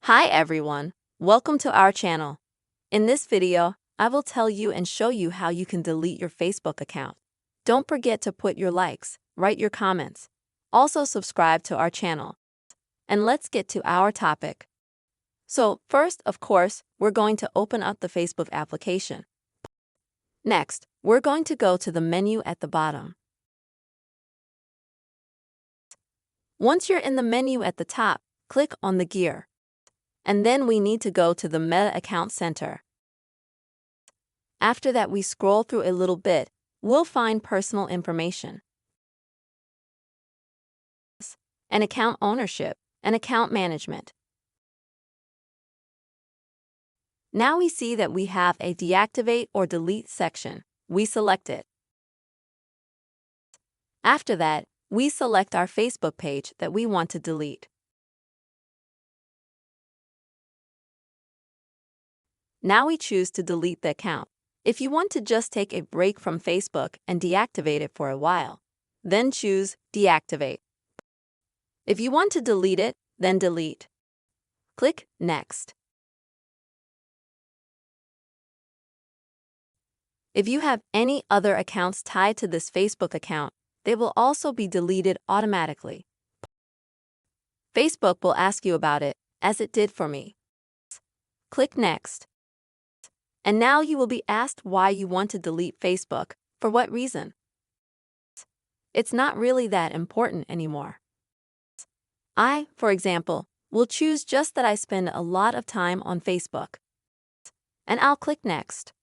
Hi everyone, welcome to our channel. In this video, I will tell you and show you how you can delete your Facebook account. Don't forget to put your likes, write your comments. Also subscribe to our channel. And let's get to our topic. So first, of course, we're going to open up the Facebook application. Next, we're going to go to the menu at the bottom. Once you're in the menu at the top, click on the gear. And then we need to go to the Meta Account Center. After that, we scroll through a little bit, we'll find personal information, and account ownership, and account management. Now we see that we have a deactivate or delete section. We select it. After that, we select our Facebook page that we want to delete. Now we choose to delete the account. If you want to just take a break from Facebook and deactivate it for a while, then choose Deactivate. If you want to delete it, then delete. Click Next. If you have any other accounts tied to this Facebook account, they will also be deleted automatically. Facebook will ask you about it, as it did for me. Click Next. And now you will be asked why you want to delete Facebook, for what reason. It's not really that important anymore. I, for example, will choose just that I spend a lot of time on Facebook. And I'll click Next.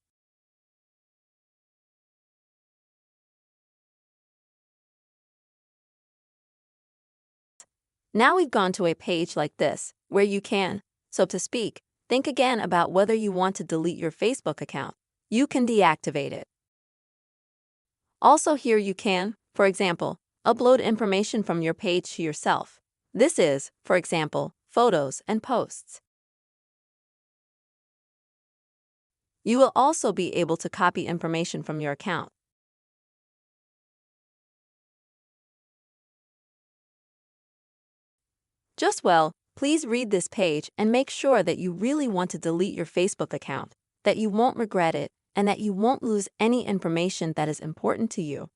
Now we've gone to a page like this, where you can, so to speak, think again about whether you want to delete your Facebook account. You can deactivate it. Also here you can, for example, upload information from your page to yourself. This is, for example, photos and posts. You will also be able to copy information from your account. Please read this page and make sure that you really want to delete your Facebook account, that you won't regret it, and that you won't lose any information that is important to you.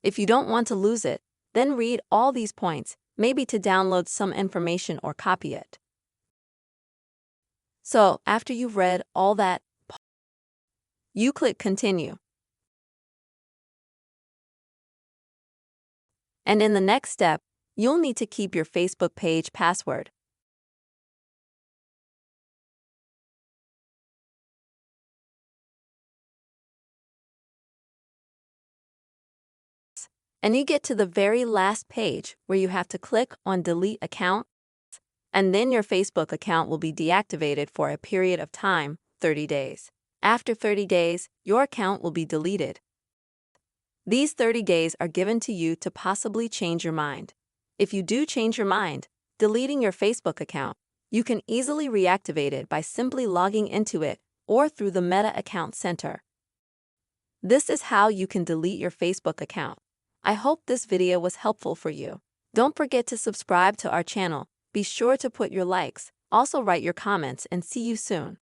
If you don't want to lose it, then read all these points, maybe to download some information or copy it. So, after you've read all that, you click Continue. And in the next step, you'll need to keep your Facebook page password. And you get to the very last page where you have to click on Delete Account, and then your Facebook account will be deactivated for a period of time, 30 days. After 30 days, your account will be deleted. These 30 days are given to you to possibly change your mind. If you do change your mind, deleting your Facebook account, you can easily reactivate it by simply logging into it or through the Meta Account Center. This is how you can delete your Facebook account. I hope this video was helpful for you. Don't forget to subscribe to our channel. Be sure to put your likes, also write your comments, and see you soon.